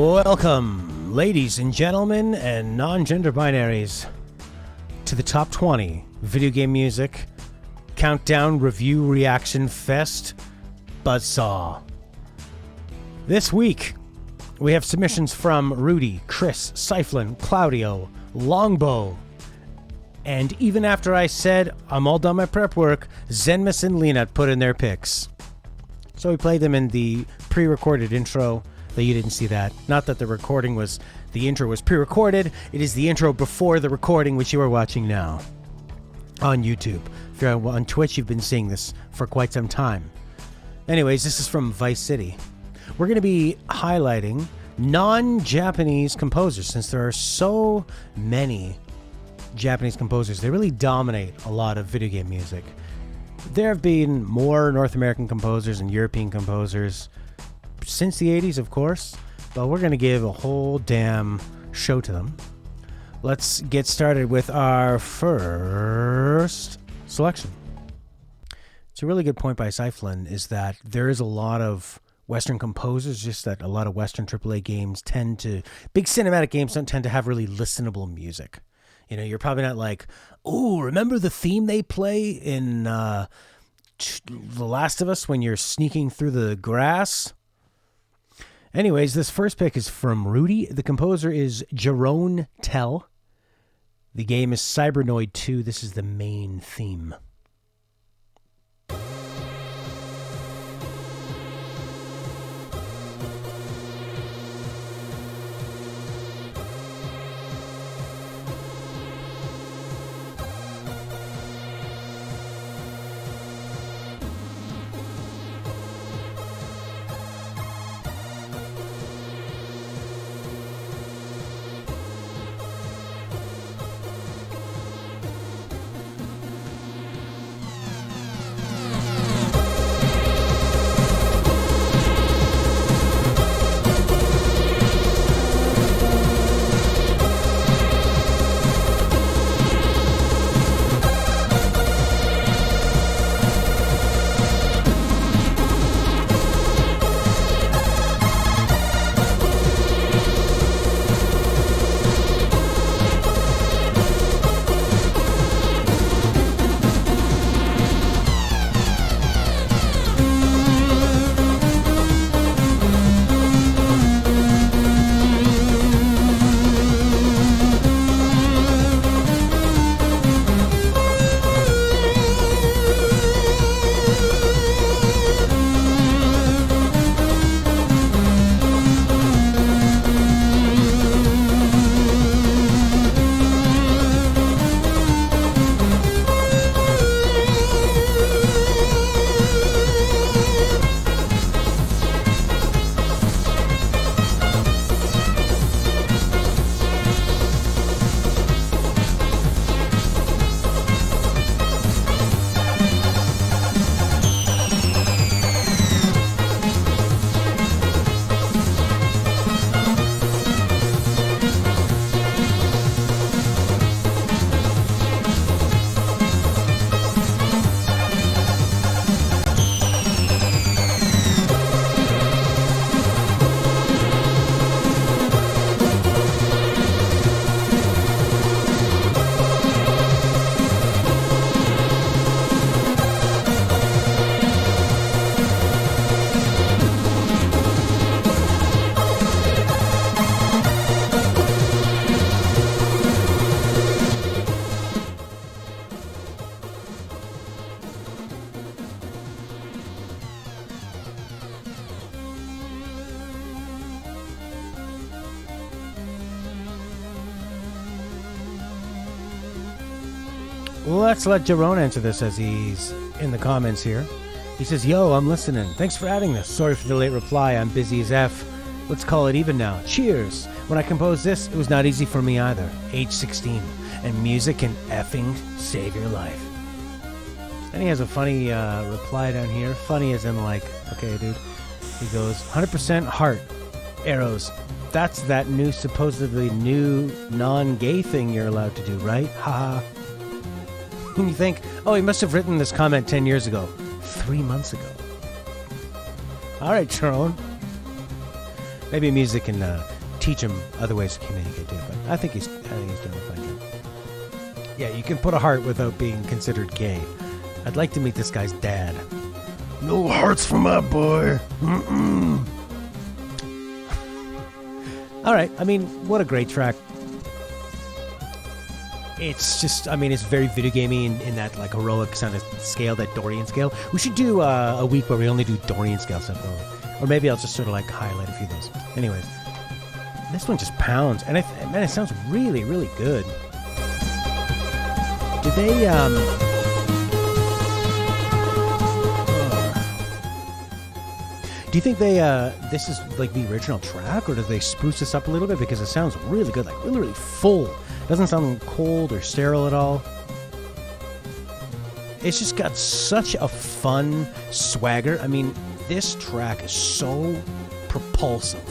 Welcome, ladies and gentlemen and non-gender binaries, to the Top 20 Video Game Music Countdown Review Reaction Fest Buzzsaw. This week, we have submissions from Rudi, Kris, Cyflan, Claudio, Longbow, and even after I said I'm all done my prep work, Zenmus and Lena put in their picks. So we played them in the pre-recorded intro. That you didn't see that. Not that the intro was pre-recorded. It is the intro before the recording, which you are watching now on YouTube. If you're on Twitch, you've been seeing this for quite some time. Anyways, this is from Vice City. We're going to be highlighting non-Japanese composers, since there are so many Japanese composers. They really dominate a lot of video game music. There have been more North American composers and European composers since the 80s, of course, but we're going to give a whole damn show to them. Let's get started with our first selection. It's a really good point by Cyflan, is that there is a lot of Western composers, just that a lot of Western AAA games big cinematic games don't tend to have really listenable music. You know, you're probably not like, oh, remember the theme they play in The Last of Us when you're sneaking through the grass? Anyways, this first pick is from Rudi. The composer is Jeroen. The game is Cybernoid 2. This is the main theme. Let's let Jeroen answer this as he's in the comments here. He says, yo, I'm listening. Thanks for adding this. Sorry for the late reply. I'm busy as F. Let's call it even now. Cheers. When I composed this, it was not easy for me either. Age 16. And music can effing save your life. And he has a funny reply down here. Funny as in like, okay, dude. He goes, 100% heart. Arrows. That's that new, supposedly new non-gay thing you're allowed to do, right? Haha. And you think, oh, he must have written this comment 10 years ago. 3 months ago. All right, Jeroen. Maybe music can teach him other ways to communicate too. But I think he's doing a fine job. Yeah, you can put a heart without being considered gay. I'd like to meet this guy's dad. No hearts for my boy. Mm-mm. All right. I mean, what a great track. It's just, I mean, it's very video gamey in that like heroic kind of scale, that Dorian scale. We should do a week where we only do Dorian scale stuff, or maybe I'll just sort of like highlight a few of those. Anyways, this one just pounds, and man, it sounds really, really good. Did they do you think they this is like the original track, or do they spruce this up a little bit, because it sounds really good, like really, really full. It doesn't sound cold or sterile at all. It's just got such a fun swagger. I mean, this track is so propulsive.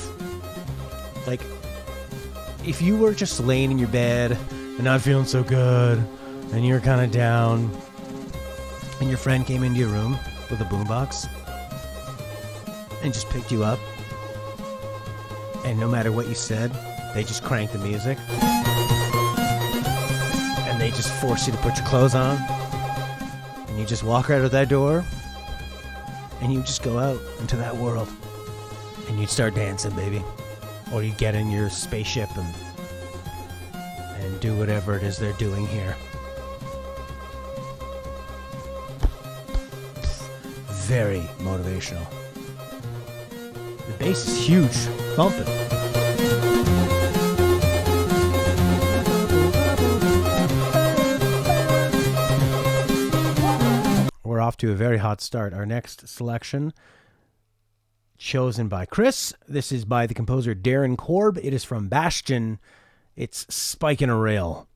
Like, if you were just laying in your bed and not feeling so good, and you're kind of down, and your friend came into your room with a boombox and just picked you up, and no matter what you said, they just cranked the music, and they just force you to put your clothes on, and you just walk right out that door, and you just go out into that world, and you start dancing, baby. Or you get in your spaceship and do whatever it is they're doing here. Very motivational. The bass is huge, thumping. We're off to a very hot start. Our next selection, chosen by Kris. This is by the composer Darren Korb. It is from Bastion. It's Spike in a Rail.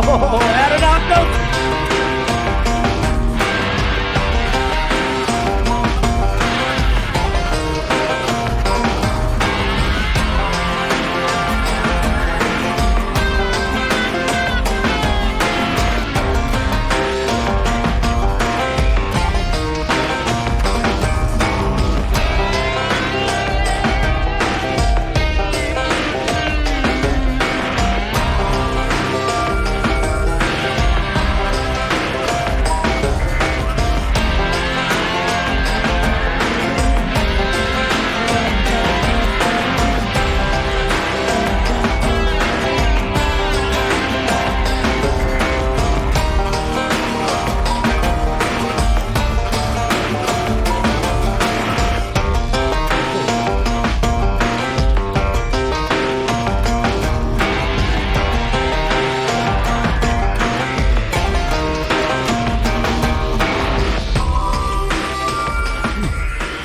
Oh, add it up, no.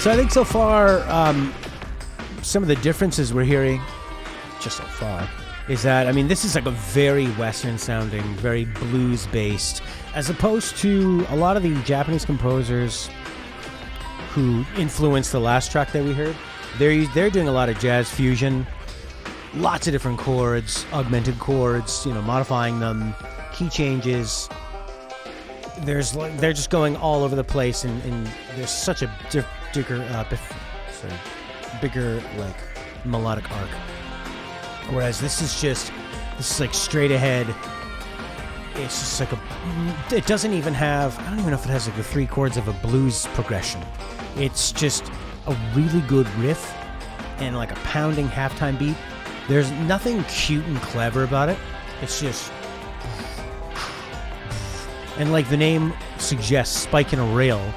So I think so far, some of the differences we're hearing, just so far, is that, I mean, this is like a very Western sounding, very blues based, as opposed to a lot of the Japanese composers who influenced the last track that we heard. They're doing a lot of jazz fusion, lots of different chords, augmented chords, you know, modifying them, key changes. They're just going all over the place, and there's such a bigger like melodic arc. Whereas this is like straight ahead. It's just like it doesn't even have, I don't even know if it has like the 3 chords of a blues progression. It's just a really good riff and like a pounding halftime beat. There's nothing cute and clever about it. It's just, and like the name suggests, Spike in a Rail.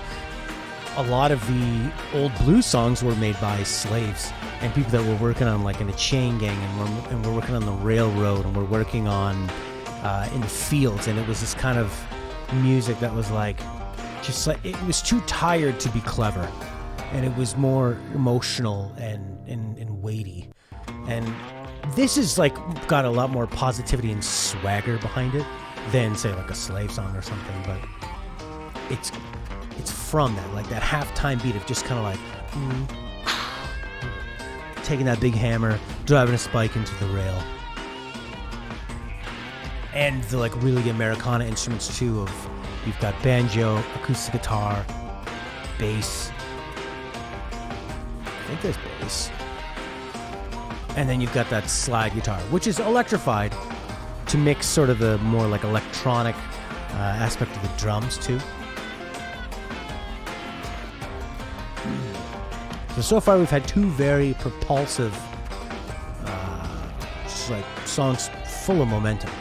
A lot of the old blues songs were made by slaves and people that were working on like in a chain gang, and we're working on the railroad, and we're working on in the fields, and it was this kind of music that was like, just like, it was too tired to be clever, and it was more emotional and weighty. And This is like got a lot more positivity and swagger behind it than say like a slave song or something, but it's from that, like that halftime beat of just kind of like taking that big hammer, driving a spike into the rail. And the like really Americana instruments too of you've got banjo, acoustic guitar, bass. I think there's bass. And then you've got that slide guitar, which is electrified to mix sort of the more like electronic aspect of the drums too. So far we've had two very propulsive just like songs full of momentum.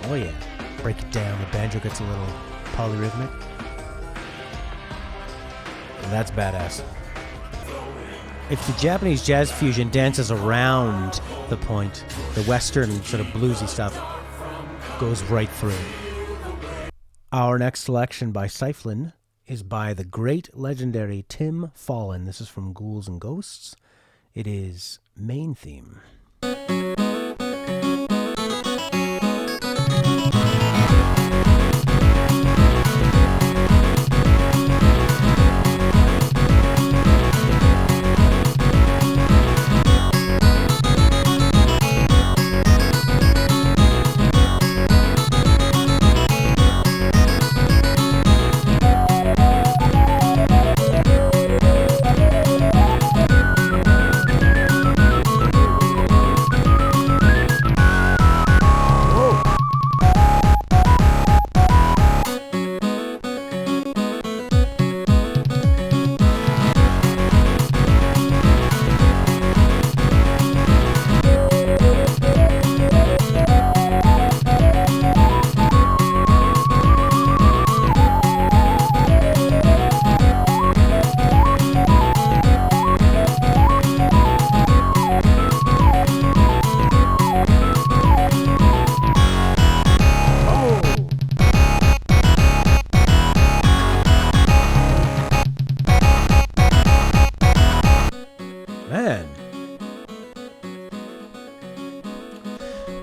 Oh yeah. Break it down. The banjo gets a little polyrhythmic. And that's badass. If the Japanese jazz fusion dances around the point, the Western sort of bluesy stuff goes right through. Our next selection by Cyflan is by the great legendary Tim Follin. This is from Ghouls and Ghosts. It is Main Theme.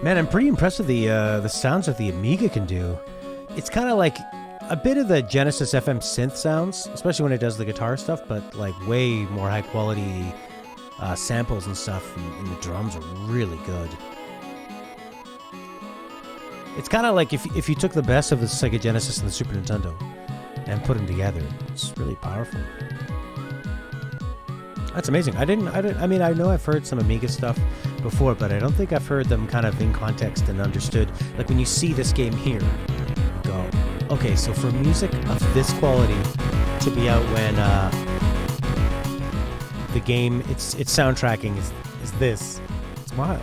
Man, I'm pretty impressed with the sounds that the Amiga can do. It's kind of like a bit of the Genesis FM synth sounds, especially when it does the guitar stuff, but like way more high quality samples and stuff, and the drums are really good. It's kind of like if you took the best of the Sega Genesis and the Super Nintendo and put them together. It's really powerful. That's amazing. I mean, I know I've heard some Amiga stuff before, but I don't think I've heard them kind of in context and understood. Like when you see this game here, you go, okay, so for music of this quality to be out when the game, its soundtracking is this, it's wild.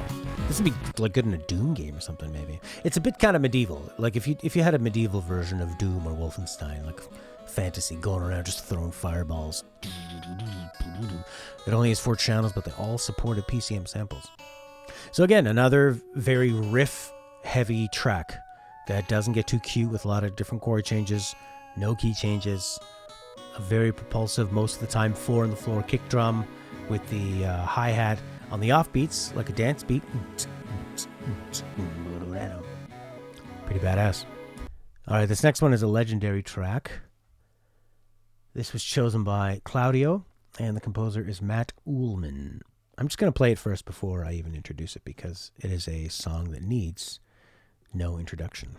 This would be like good in a Doom game or something, maybe. It's a bit kind of medieval. Like if you had a medieval version of Doom or Wolfenstein, like fantasy, going around just throwing fireballs. It only has 4 channels, but they all supported PCM samples. So again, another very riff-heavy track that doesn't get too cute with a lot of different chord changes, no key changes, a very propulsive, most of the time 4-on-the-floor kick drum with the hi-hat on the offbeats, like a dance beat. Pretty badass. All right, this next one is a legendary track. This was chosen by Claudio, and the composer is Matt Uelmen. I'm just going to play it first before I even introduce it, because it is a song that needs no introduction.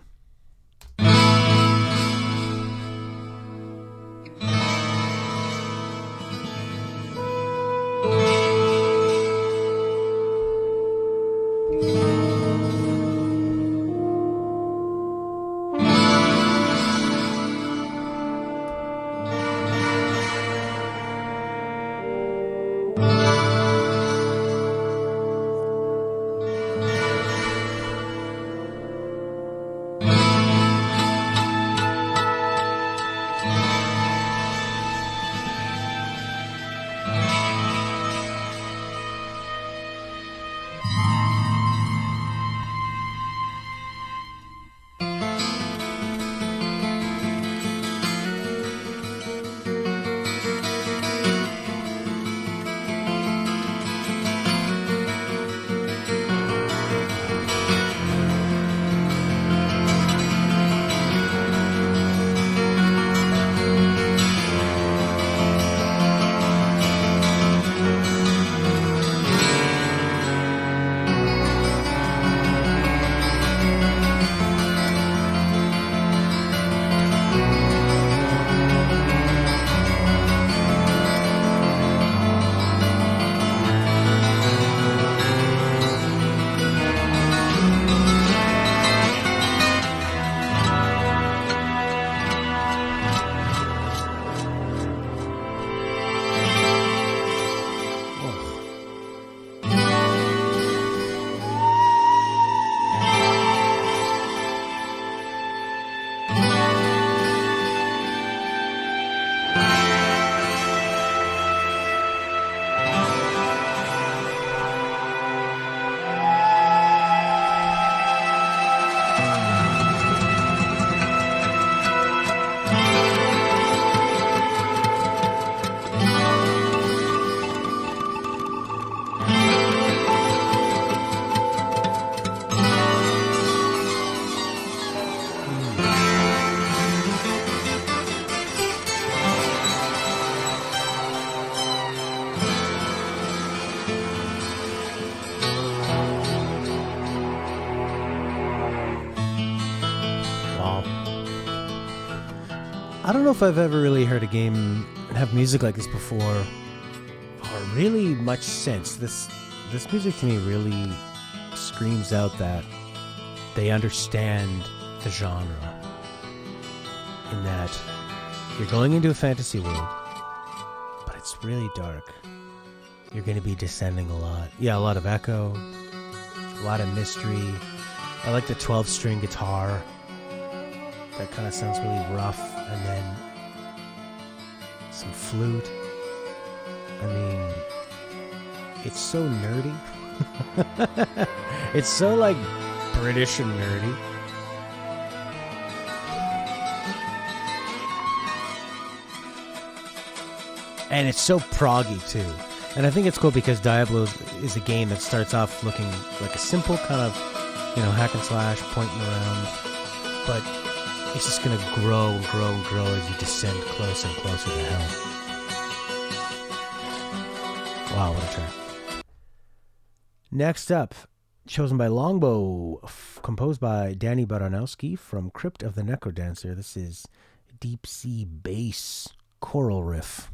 I don't know if I've ever really heard a game have music like this before, or really much since. This music to me really screams out that they understand the genre, in that you're going into a fantasy world, but it's really dark. You're going to be descending a lot. Yeah, a lot of echo, a lot of mystery. I like the 12-string guitar. That kind of sounds really rough. And then some flute. I mean, it's so nerdy. It's so like British and nerdy. And it's so proggy too. And I think it's cool because Diablo is a game that starts off looking like a simple kind of, hack and slash, pointing around. But it's just going to grow and grow and grow as you descend closer and closer to hell. Wow, what a track. Next up, chosen by Longbow, composed by Danny Baranowsky from Crypt of the Necrodancer. This is Deep Sea Bass Choral Riff.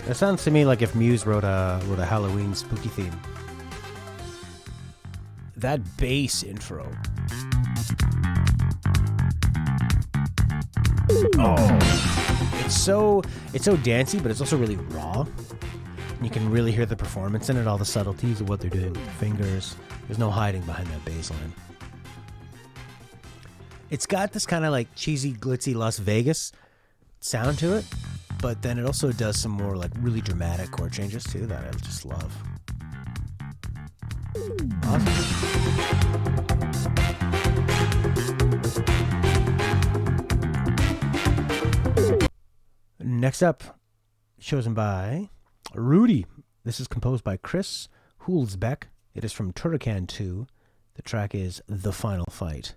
It sounds to me like if Muse wrote a Halloween spooky theme. That bass intro. Oh, it's so dancey, but it's also really raw. You can really hear the performance in it, all the subtleties of what they're doing with their fingers. There's no hiding behind that bass line. It's got this kind of like cheesy, glitzy Las Vegas sound to it, but then it also does some more like really dramatic chord changes too that I just love. Awesome. Next up, chosen by Rudi. This is composed by Kris Hulsbeck. It is from Turrican 2. The track is The Final Fight.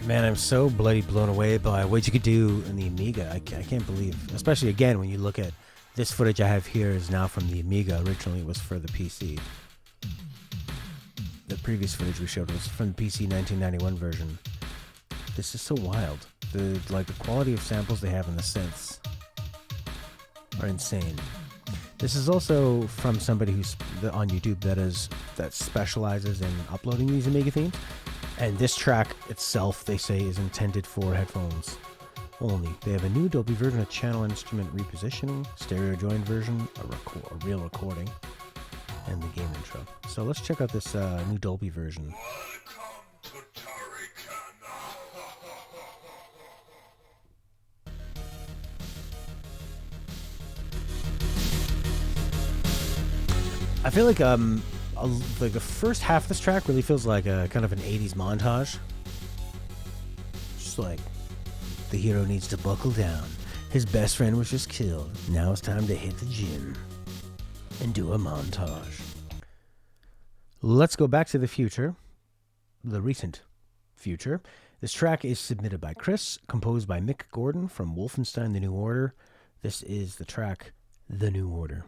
Man, I'm so bloody blown away by what you could do in the Amiga. I can't believe, especially again when you look at this footage I have here is now from the Amiga. Originally it was for the PC. The previous footage we showed was from the PC 1991 version. This is so wild. The quality of samples they have in the synths are insane. This is also from somebody who's on YouTube that specializes in uploading these Amiga themes. And this track itself, they say, is intended for headphones only. They have a new Dolby version of channel instrument repositioning, stereo joined version, a real recording, and the game intro. So let's check out this new Dolby version. Welcome to Turrican. I feel like the first half of this track really feels like a kind of an 80s montage. Just like the hero needs to buckle down. His best friend was just killed. Now it's time to hit the gym and do a montage. Let's go back to the future, the recent future. This track is submitted by Kris, composed by Mick Gordon from Wolfenstein: The New Order. This is the track The New Order.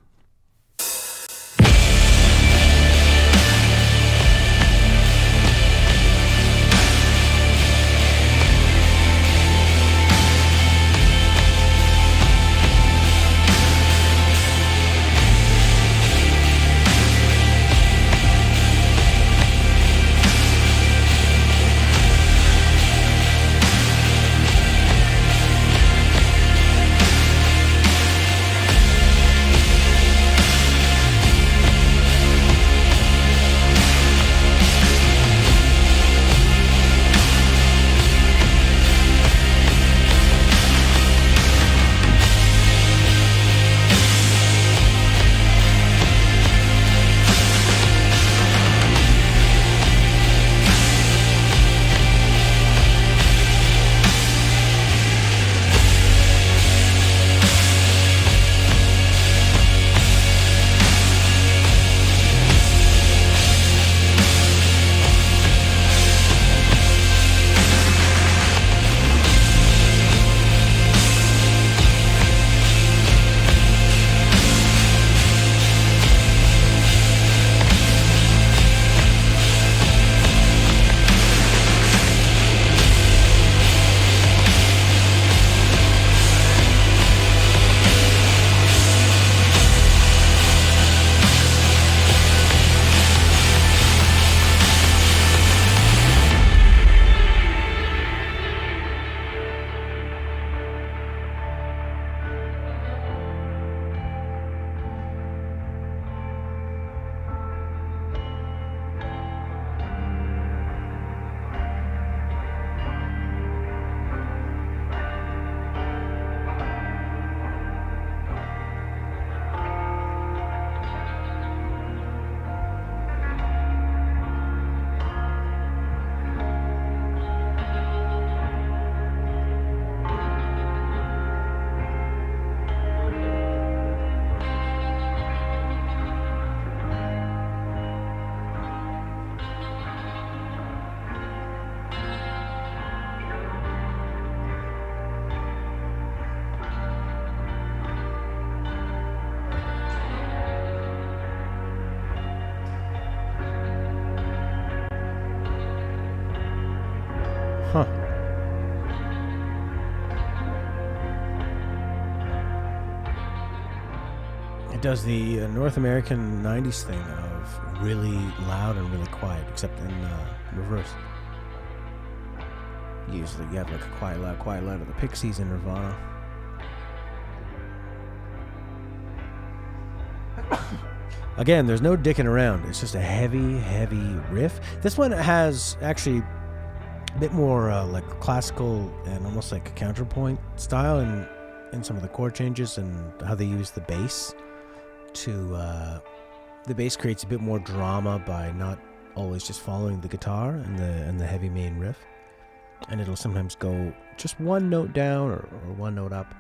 Huh. It does the North American 90s thing of really loud and really quiet, except in reverse. Usually you have like a quiet, loud of the Pixies in Nirvana. Again, there's no dicking around. It's just a heavy, heavy riff. This one has actually a bit more like classical and almost like a counterpoint style in some of the chord changes and how they use the bass to the bass creates a bit more drama by not always just following the guitar and the heavy main riff, and it'll sometimes go just one note down or one note up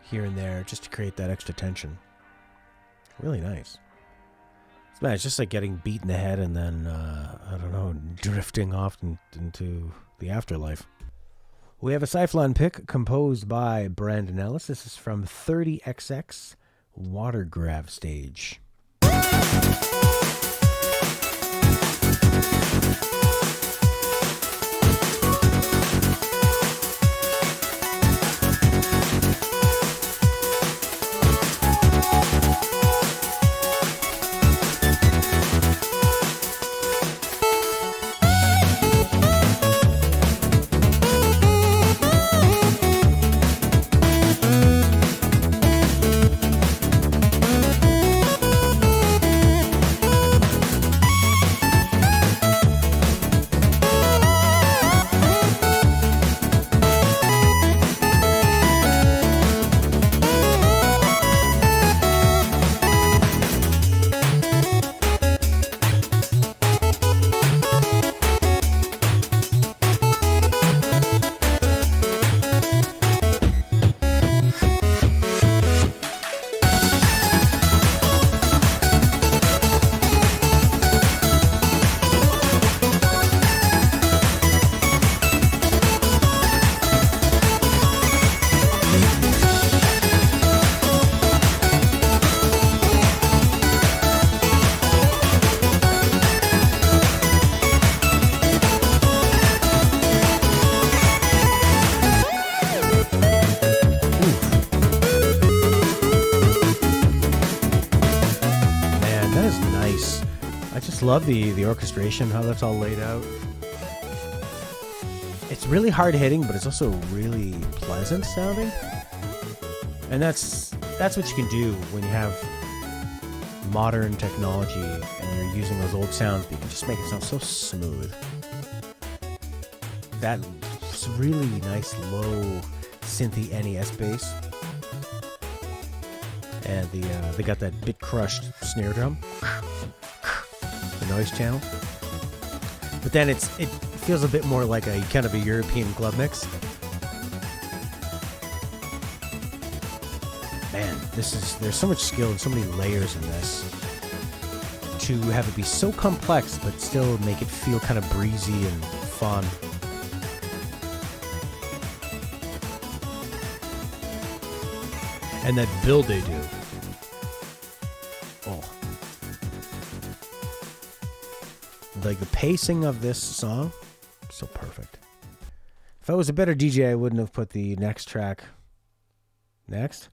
here and there just to create that extra tension. Really nice. Man, it's just like getting beat in the head and then, I don't know, drifting off into the afterlife. We have a cyflan pick composed by Brandon Ellis. This is from 30XX Watergrav Stage. Love the orchestration, how that's all laid out. It's really hard hitting, but it's also really pleasant sounding. And that's what you can do when you have modern technology and you're using those old sounds, but you can just make it sound so smooth. That really nice low synthy NES bass. And they got that bit crushed snare drum. Noise channel, but then it feels a bit more like a kind of a European club mix. Man, there's so much skill and so many layers in this to have it be so complex but still make it feel kind of breezy and fun. And that build they do. Like the pacing of this song, so perfect. If I was a better DJ, I wouldn't have put the next track next,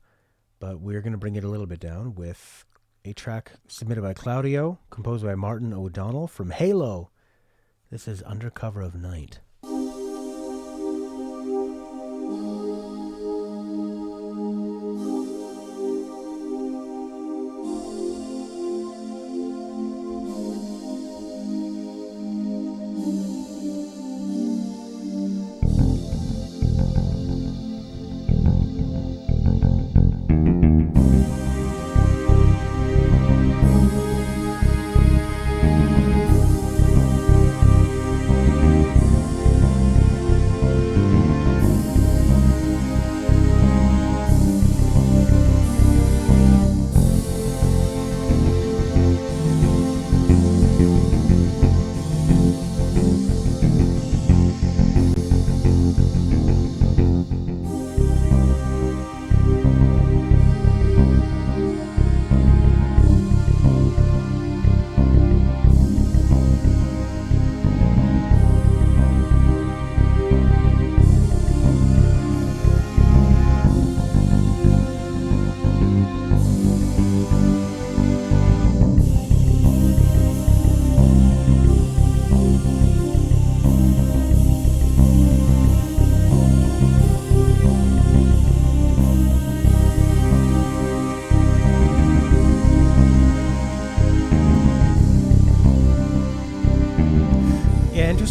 but we're going to bring it a little bit down with a track submitted by Claudio, composed by Martin O'Donnell from Halo. This is Under Cover of Night.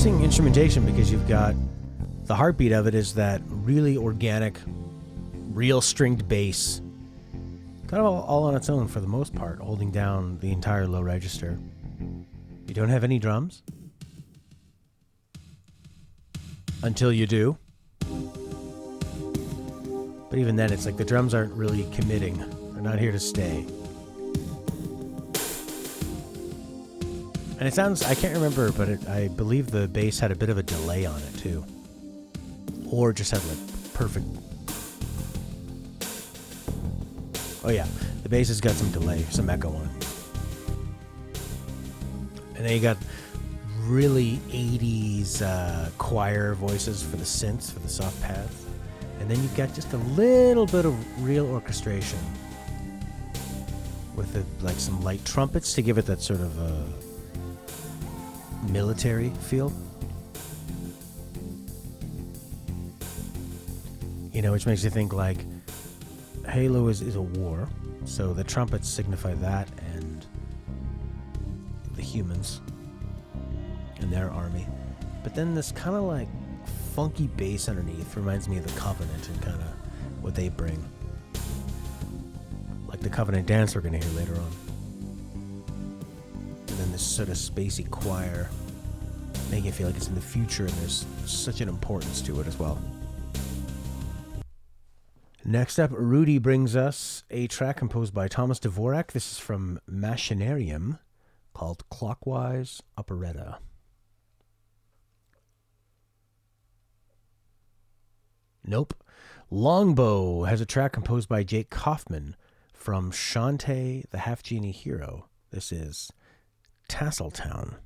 Instrumentation, because you've got the heartbeat of it is that really organic, real stringed bass, kind of all on its own for the most part, holding down the entire low register. You don't have any drums until you do, but even then it's like the drums aren't really committing. They're not here to stay. And it sounds, I can't remember, but I believe the bass had a bit of a delay on it too. Or just had like perfect. Oh yeah, the bass has got some delay, some echo on it. And then you got really 80s choir voices for the synths, for the soft pads. And then you've got just a little bit of real orchestration with like some light trumpets to give it that sort of military feel. You know, which makes you think like Halo is a war, so the trumpets signify that, and the humans and their army. But then this kind of like funky bass underneath reminds me of the Covenant and kind of what they bring. Like the Covenant dance we're going to hear later on. And then this sort of spacey choir, making it feel like it's in the future, and there's such an importance to it as well. Next up, Rudi brings us a track composed by Thomas Dvorak. This is from Machinarium, called Clockwise Operetta. Nope. Longbow has a track composed by Jake Kaufman from Shantae, the Half Genie Hero. This is Tassel Town.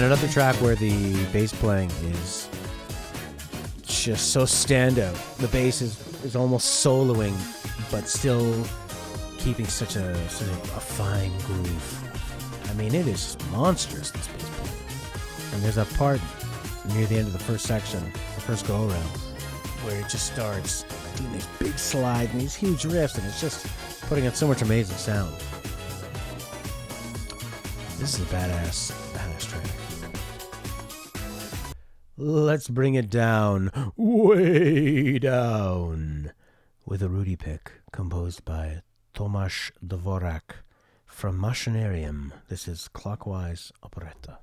Another track where the bass playing is just so standout. The bass is almost soloing, but still keeping such a fine groove. I mean, it is monstrous, this bass playing. And there's a part near the end of the first section, the first go around, where it just starts doing these big slides and these huge riffs, and it's just putting out so much amazing sound. This is a badass track. Let's bring it down, way down, with a Rudi pick composed by Tomas Dvorak from Machinarium. This is Clockwise Operetta.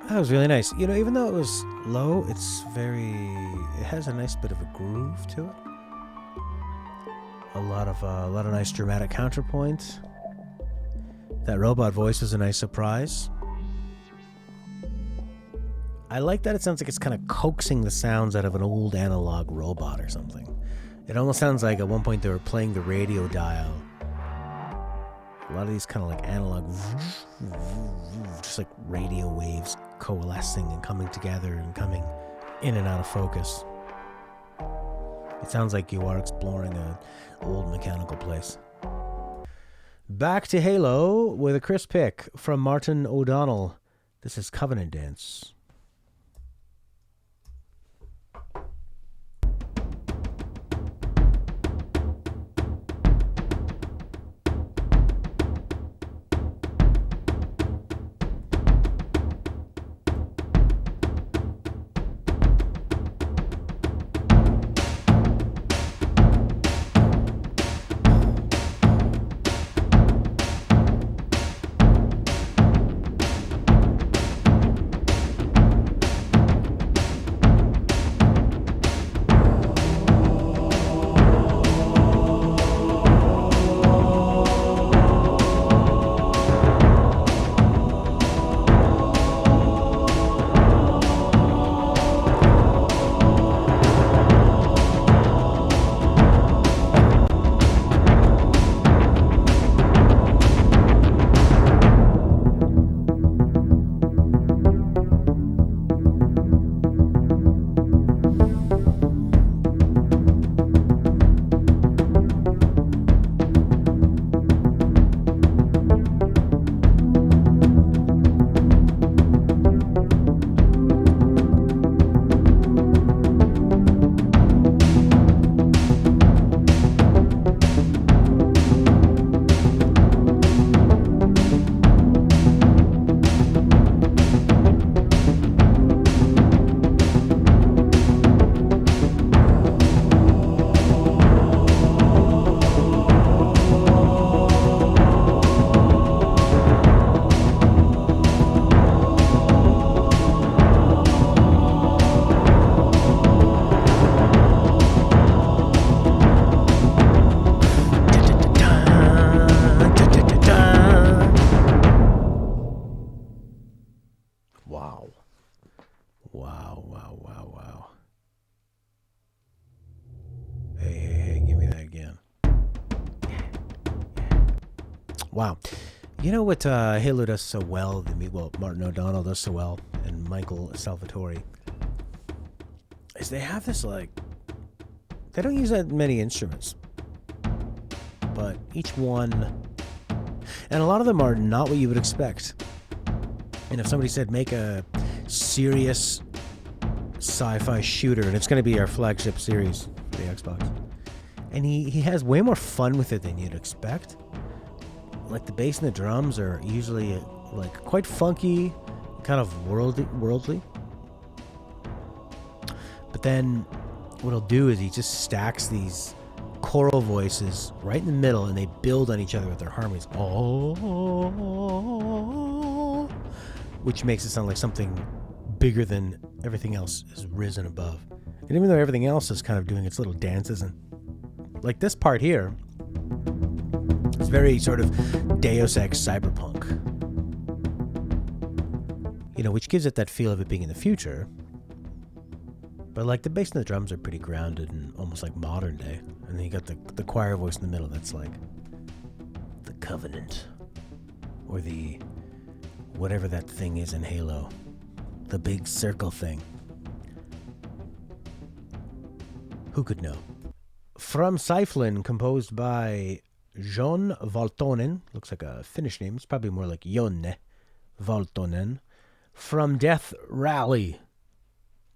That was really nice. You know, even though it was low, it has a nice bit of a groove to it. A lot of nice dramatic counterpoint. That robot voice was a nice surprise. I like that it sounds like it's kind of coaxing the sounds out of an old analog robot or something. It almost sounds like at one point they were playing the radio dial. A lot of these kind of like analog, just like radio waves coalescing and coming together and coming in and out of focus. It sounds like you are exploring an old mechanical place. Back to Halo with a crisp pick from Martin O'Donnell. This is Covenant Dance. Wow. You know what Halo does so well, Martin O'Donnell does so well, and Michael Salvatore, is they have this, like, they don't use that many instruments, but each one, and a lot of them are not what you would expect. And if somebody said make a serious sci-fi shooter, and it's going to be our flagship series for the Xbox. And he has way more fun with it than you'd expect. Like the bass and the drums are usually like quite funky, kind of worldly. But then what he'll do is he just stacks these choral voices right in the middle, and they build on each other with their harmonies. Oh, which makes it sound like something bigger than everything else is risen above. And even though everything else is kind of doing its little dances, and like this part here, it's very sort of Deus Ex cyberpunk, you know, which gives it that feel of it being in the future. But like the bass and the drums are pretty grounded and almost like modern day. And then you got the choir voice in the middle that's like the Covenant, or the whatever that thing is in Halo, the big circle thing. Who could know? From Cyflan, composed by Jon Valtonen. Looks like a Finnish name. It's probably more like Jonne Valtonen. From Death Rally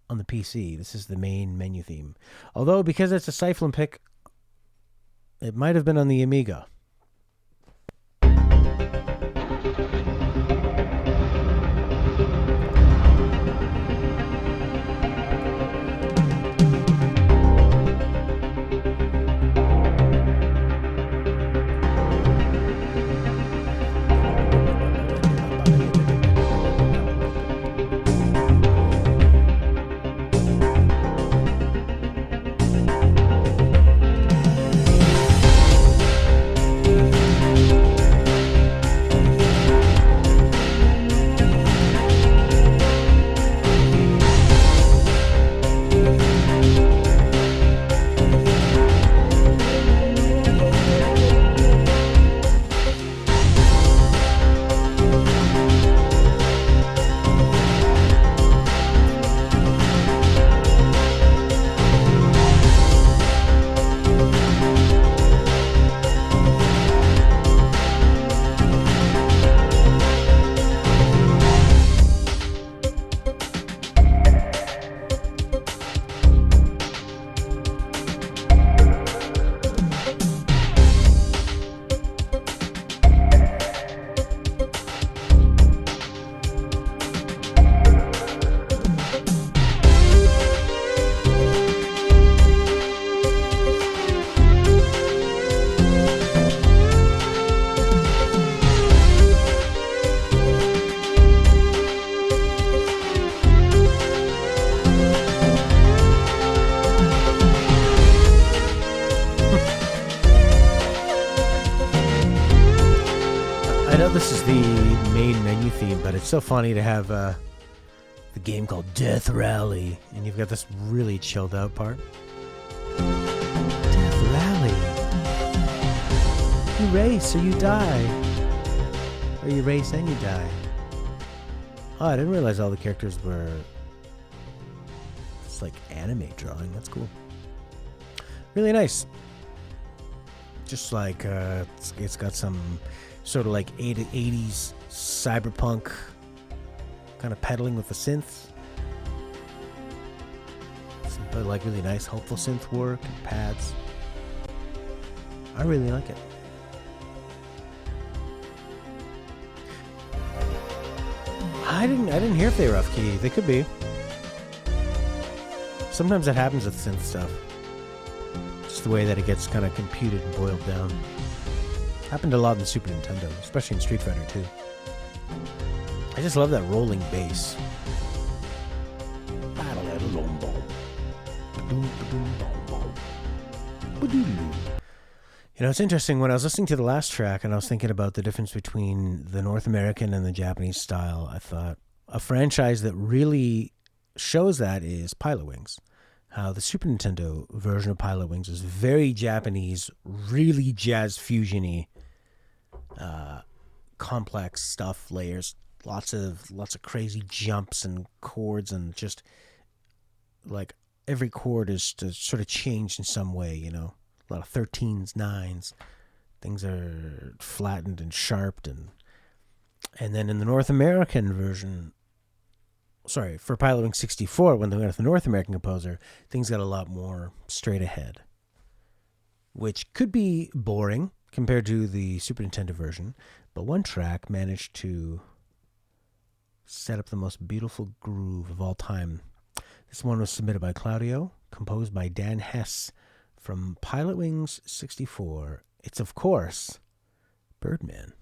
on the PC. This is the main menu theme. Although, because it's a Cyflan pick, it might have been on the Amiga. It's so funny to have the game called Death Rally, and you've got this really chilled out part. Death Rally. You race or you die. Or you race and you die. Oh, I didn't realize all the characters were... It's like anime drawing. That's cool. Really nice. Just like it's got some sort of like 80s cyberpunk kind of pedaling with the synths. Some like really nice helpful synth work and pads. I really like it. I didn't hear if they were off key. They could be. Sometimes that happens with synth stuff. Just the way that it gets kind of computed and boiled down. Happened a lot in the Super Nintendo, especially in Street Fighter 2. I just love that rolling bass. Longbow. You know, it's interesting. When I was listening to the last track and I was thinking about the difference between the North American and the Japanese style, I thought a franchise that really shows that is Pilot Wings. How the Super Nintendo version of Pilot Wings is very Japanese, really jazz fusion-y, complex stuff, layers, lots of crazy jumps and chords, and just like every chord is to sort of changed in some way, you know. A lot of 13s, 9s. Things are flattened and sharpened, and then in the North American version, sorry, for Pilot Wing 64, when they went with the North American composer, things got a lot more straight ahead, which could be boring compared to the Super Nintendo version, but one track managed to set up the most beautiful groove of all time. This one was submitted by Claudio, composed by Dan Hess from Pilot Wings 64. It's, of course, Birdman.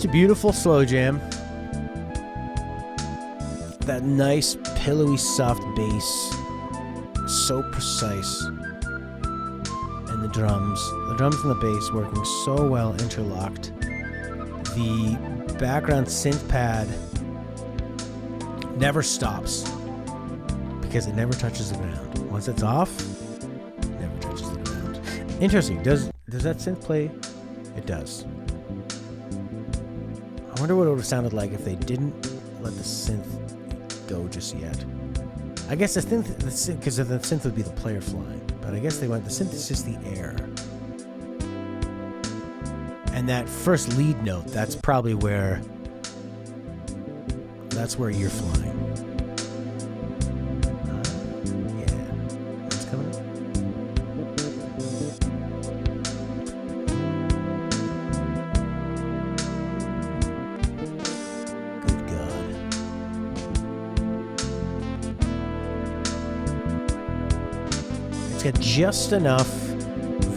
Beautiful slow jam. That nice, pillowy, soft bass. So precise. And the drums and the bass working so well interlocked. The background synth pad never stops because it never touches the ground. Once it's off, it never touches the ground. Interesting. Does that synth play? It does. I wonder what it would have sounded like if they didn't let the synth go just yet. I guess the synth, because the synth would be the player flying, but I guess they went, the synth is just the air. And that first lead note, that's probably where you're flying. Yeah, it's coming up. Got just enough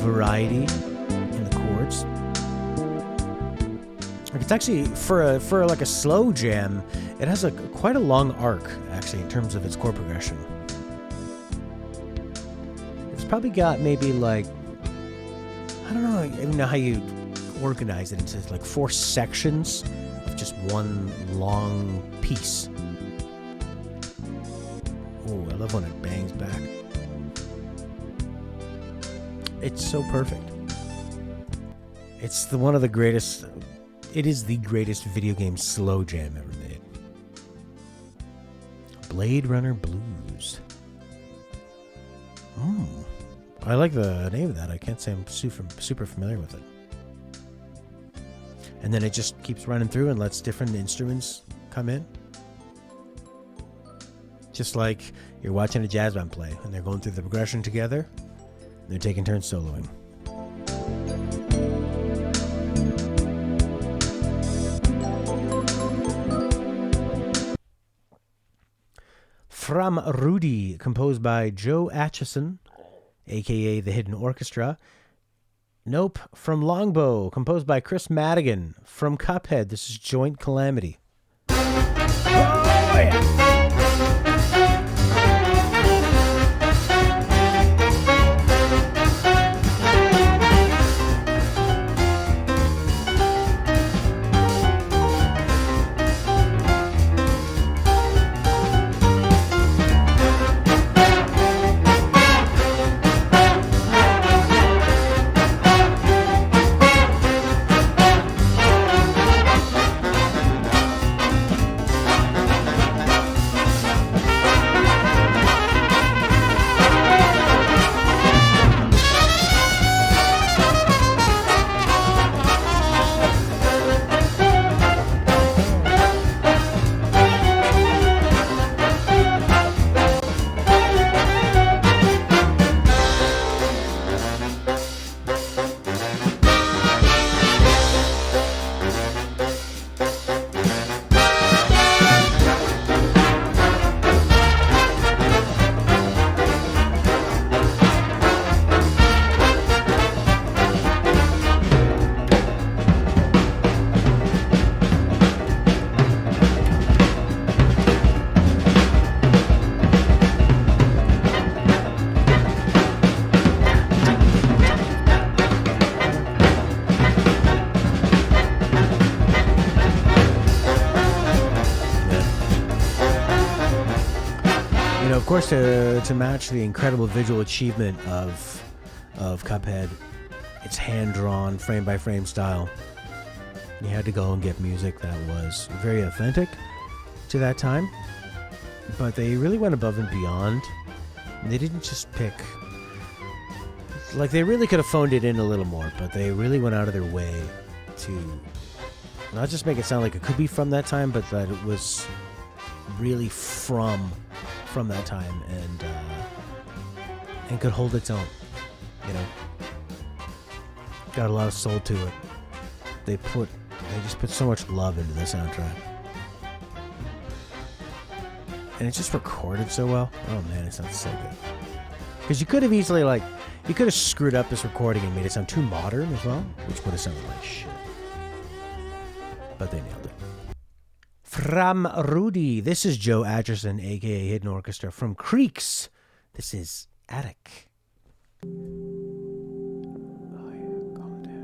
variety in the chords. Like it's actually for like a slow jam, it has quite a long arc actually in terms of its chord progression. It's probably got maybe like, I don't know how you organize it into like 4 sections of just one long piece. Oh, I love when it bangs back. It's so perfect. It's one of the greatest. It is the greatest video game slow jam ever made. Blade Runner Blues. I like the name of that. I can't say I'm super familiar with it. and then it just keeps running through and lets different instruments come in. Just like you're watching a jazz band play, and they're going through the progression together. They're taking turns soloing. From Rudi, composed by Joe Atchison, a.k.a. The Hidden Orchestra. Nope, from Longbow, composed by Chris Madigan. From Cuphead, this is Joint Calamity. Oh, yeah. Of course, to match the incredible visual achievement of Cuphead, it's hand-drawn, frame-by-frame style. You had to go and get music that was very authentic to that time, but they really went above and beyond. They didn't just pick... Like, they really could have phoned it in a little more, but they really went out of their way to not just make it sound like it could be from that time, but that it was really from that time and could hold its own, you know. Got a lot of soul to it. They just put so much love into the soundtrack, and it's just recorded so well. Oh man, it sounds so good. Because you could have easily you could have screwed up this recording and made it sound too modern as well, which would have sounded like shit. But they nailed it. From Rudi, this is Joe Atchison, a.k.a. Hidden Orchestra. From Creeks, this is Attic. Oh, yeah, calm down.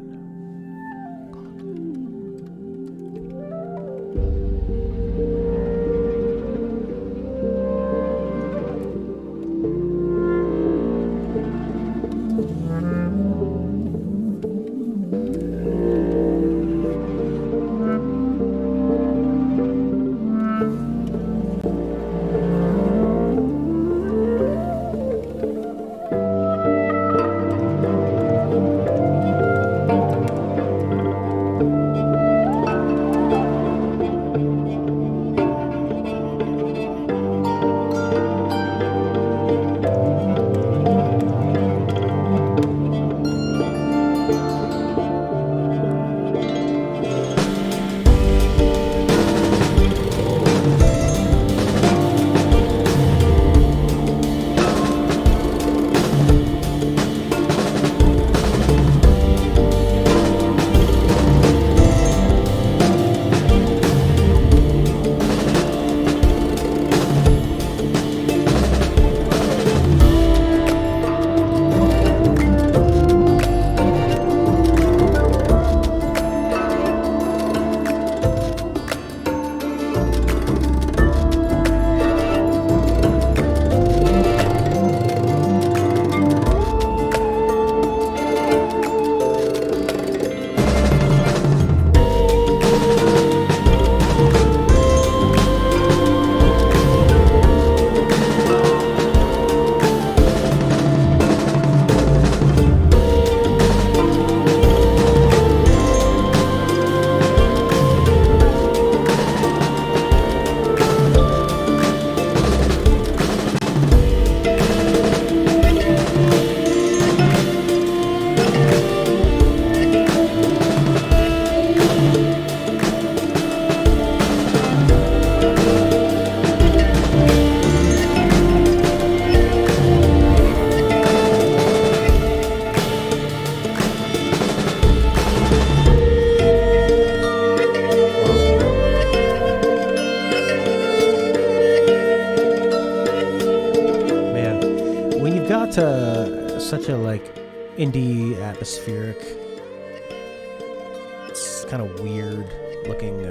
to like indie atmospheric. It's kind of weird looking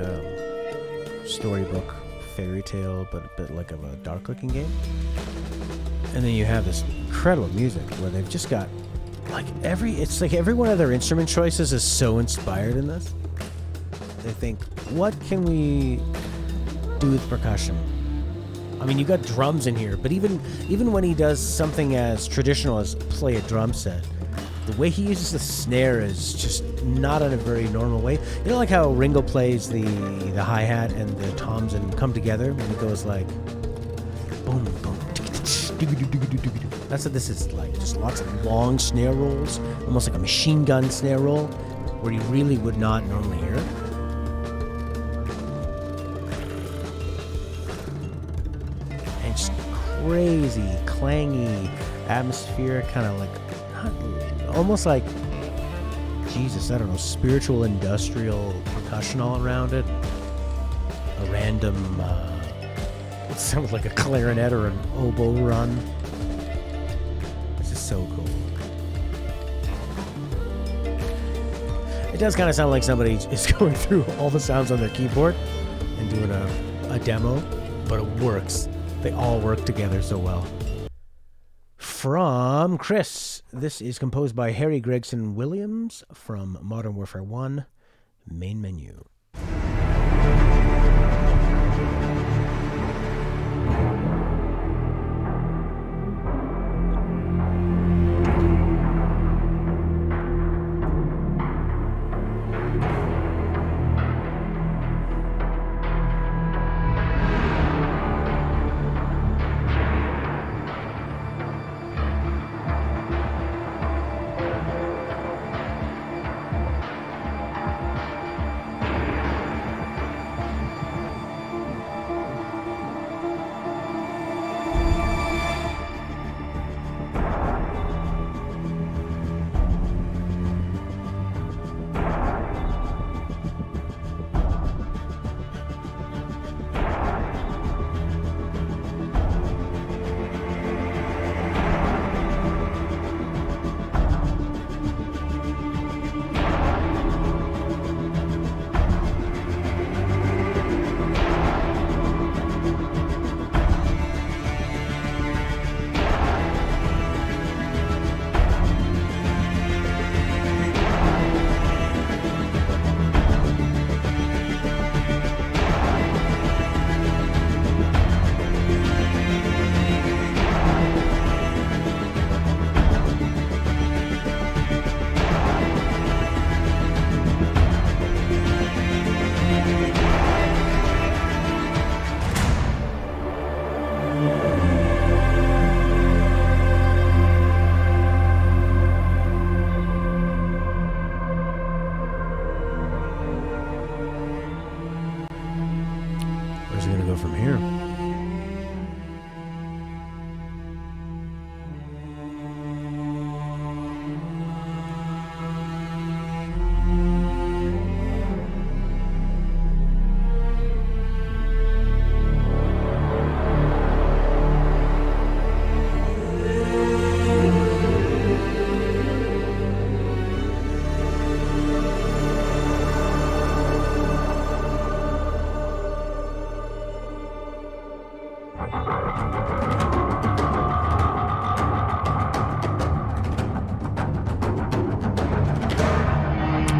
storybook fairy tale, but a bit like of a dark looking game. And then you have this incredible music where they've just got like it's like every one of their instrument choices is so inspired in this. They think, what can we do with percussion? I mean, you got drums in here, but even when he does something as traditional as play a drum set, the way he uses the snare is just not in a very normal way. You know, like how Ringo plays the hi-hat and the toms and come together when he goes like boom, boom. That's what this is like. Just lots of long snare rolls, almost like a machine gun snare roll, where you really would not normally hear it. And just crazy, clangy, atmospheric, kind of like, almost like, Jesus, I don't know, spiritual industrial percussion all around it. A random, it sounds like a clarinet or an oboe run. It's just so cool. It does kind of sound like somebody is going through all the sounds on their keyboard and doing a demo, but it works. They all work together so well. From Kris, this is composed by Harry Gregson Williams from Modern Warfare 1, main menu.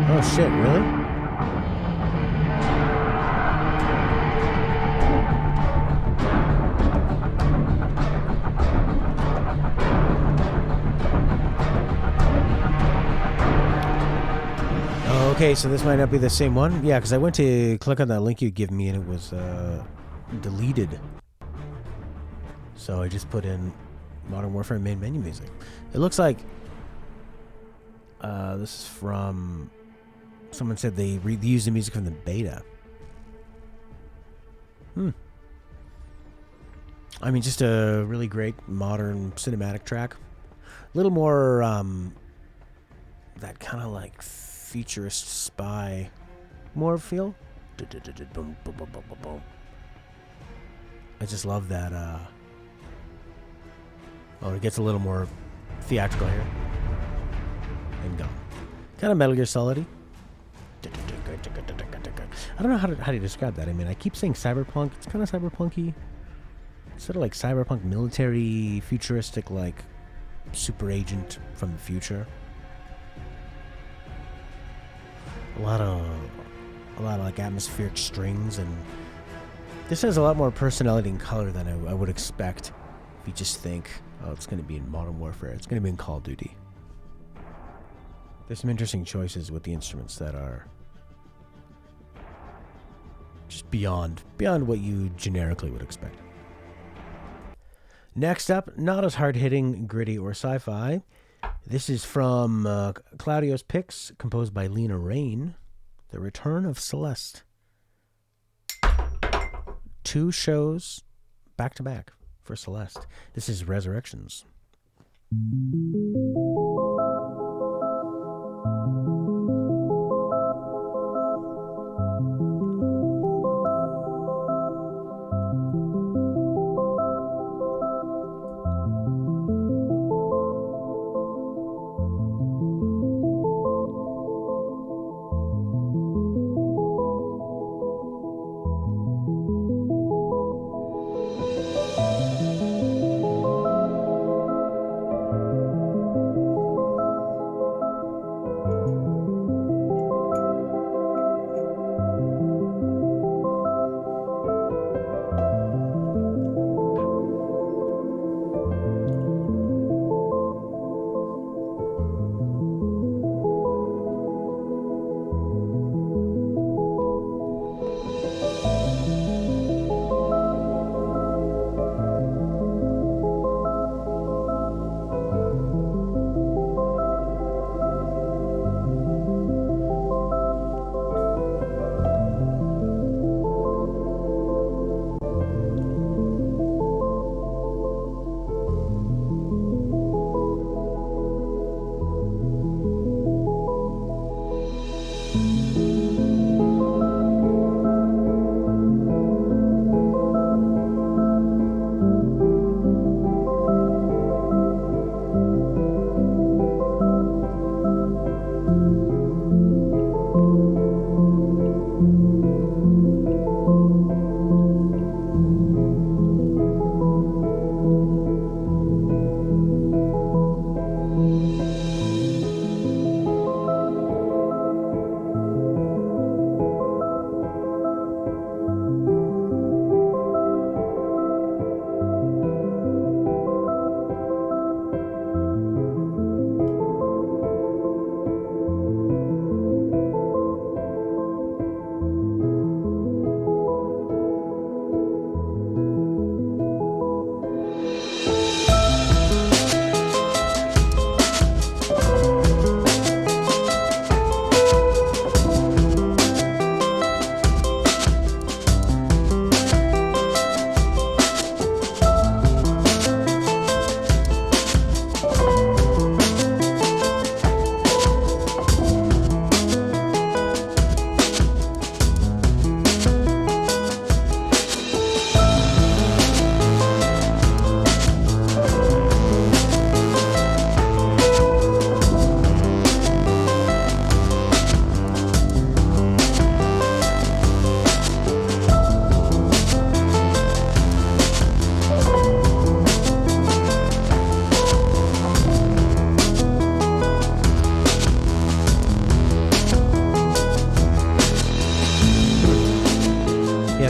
Oh shit, really? Okay, so this might not be the same one. Yeah, because I went to click on that link you give me and it was deleted. So I just put in Modern Warfare main menu music. It looks like this is from... Someone said they reused the music from the beta. I mean, just a really great modern cinematic track. A little more that kind of like futurist spy more feel. I just love that. Oh, it gets a little more theatrical here. and gone. Kind of Metal Gear Solid. I don't know how to describe that. I mean, I keep saying cyberpunk. It's kind of cyberpunky. It's sort of like cyberpunk, military, futuristic, like super agent from the future. A lot of like atmospheric strings, and this has a lot more personality and color than I would expect. If you just think, oh, it's going to be in Modern Warfare, it's going to be in Call of Duty. There's some interesting choices with the instruments that are just beyond what you generically would expect. Next up, not as hard-hitting, gritty, or sci-fi. This is from Claudio's Picks, composed by Lena Rain, The Return of Celeste. 2 shows back-to-back for Celeste. This is Resurrections.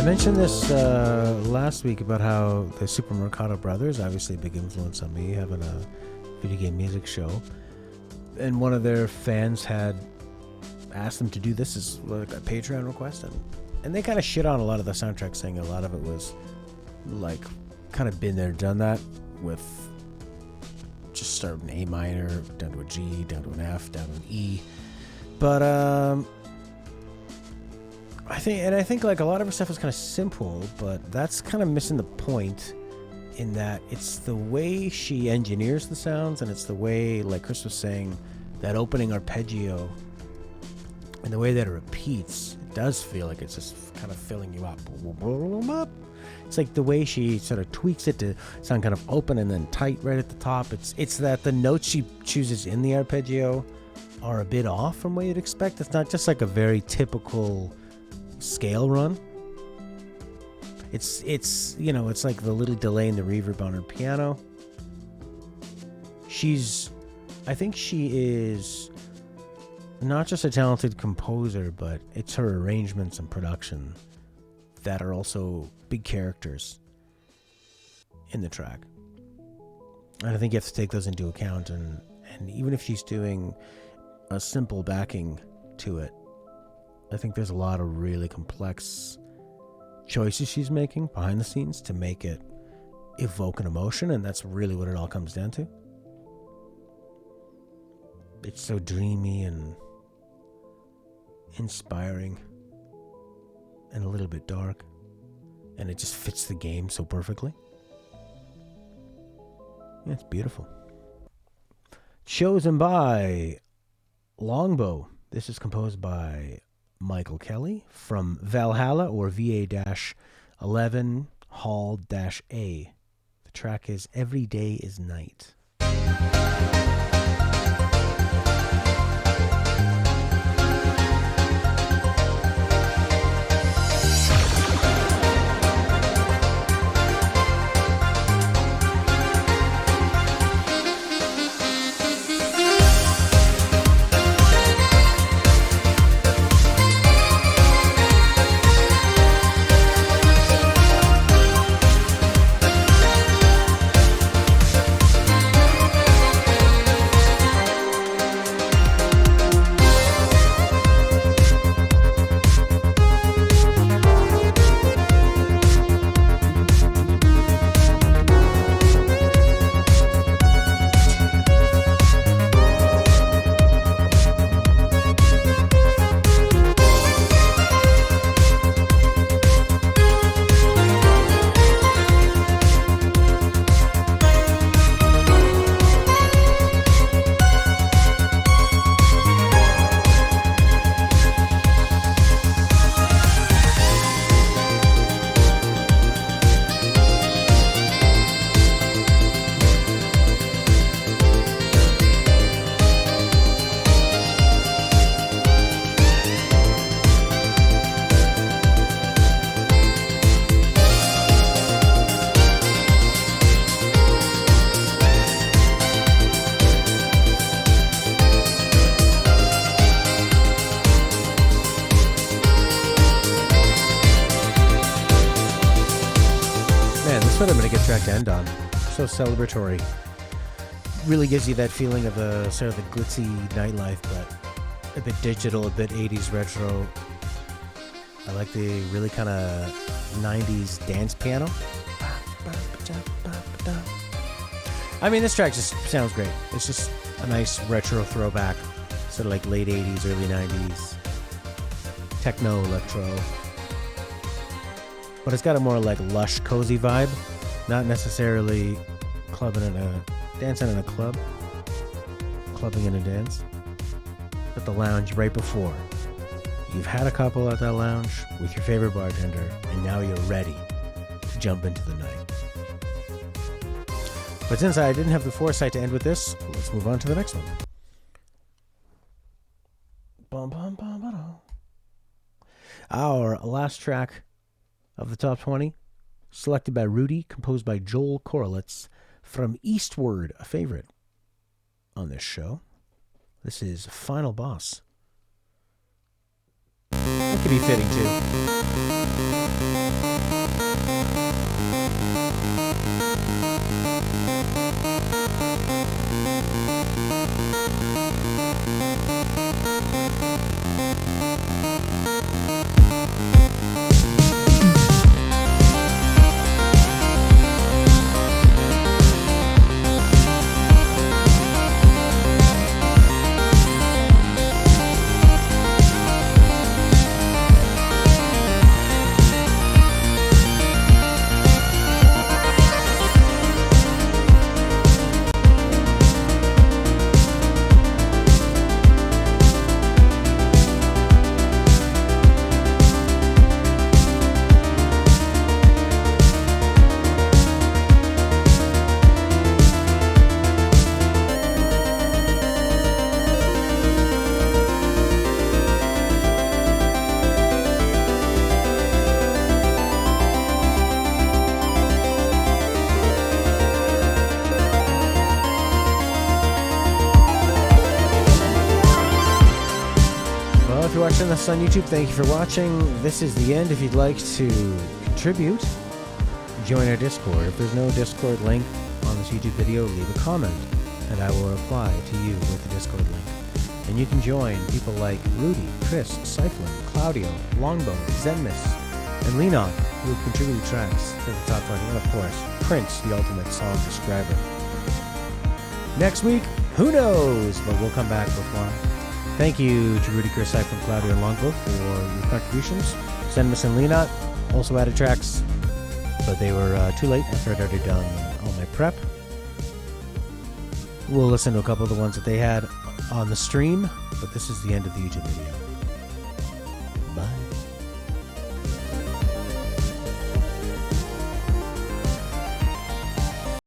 mentioned this last week about how the Super Mercado Brothers, obviously a big influence on me, having a video game music show. And one of their fans had asked them to do this as like a Patreon request. And they kind of shit on a lot of the soundtrack, saying a lot of it was like kind of been there, done that, with just starting A minor, down to a G, down to an F, down to an E. But I think like a lot of her stuff is kind of simple, but that's kind of missing the point, in that it's the way she engineers the sounds, and it's the way, like Chris was saying, that opening arpeggio and the way that it repeats, it does feel like it's just kind of filling you up. It's like the way she sort of tweaks it to sound kind of open and then tight right at the top. It's that the notes she chooses in the arpeggio are a bit off from what you'd expect. It's not just like a very typical scale run. It's like the little delay in the reverb on her piano. I think she is not just a talented composer, but it's her arrangements and production that are also big characters in the track. And I think you have to take those into account, and even if she's doing a simple backing to it, I think there's a lot of really complex choices she's making behind the scenes to make it evoke an emotion, and that's really what it all comes down to. It's so dreamy and inspiring and a little bit dark, and it just fits the game so perfectly. Yeah, it's beautiful. Chosen by Longbow. This is composed by Michael Kelly from Valhalla, or VA-11 Hall-A. The track is Every Day is Night. That's what I'm going to get track to end on. So celebratory. Really gives you that feeling of a sort of the glitzy nightlife, but a bit digital, a bit 80s retro. I like the really kind of 90s dance piano. I mean, this track just sounds great. It's just a nice retro throwback, sort of like late 80s, early 90s. Techno, electro. But it's got a more like lush, cozy vibe. Not necessarily dancing in a club. Clubbing in a dance. But the lounge right before. You've had a couple at that lounge with your favorite bartender, and now you're ready to jump into the night. But since I didn't have the foresight to end with this, let's move on to the next one. Our last track of the top 20, selected by Rudi, composed by Joel Korolitz, from Eastward, a favorite on this show. This is Final Boss. That could be fitting too. us on YouTube. Thank you for watching. This is the end. If you'd like to contribute, join our Discord. If there's no Discord link on this YouTube video, leave a comment, and I will reply to you with the Discord link. And you can join people like Rudi, Kris, Cyflan, Claudio, Longbow, Zenmis, and Lenon, who have contributed tracks to the top 20, and of course, Prince, the ultimate song describer. Next week, who knows? But we'll come back with more. Thank you to Rudi, Kris, Cyflan, Claudio, and Longbow for your contributions. Zenmis and Lenon also added tracks, but they were too late after I'd already done all my prep. We'll listen to a couple of the ones that they had on the stream, but this is the end of the YouTube video.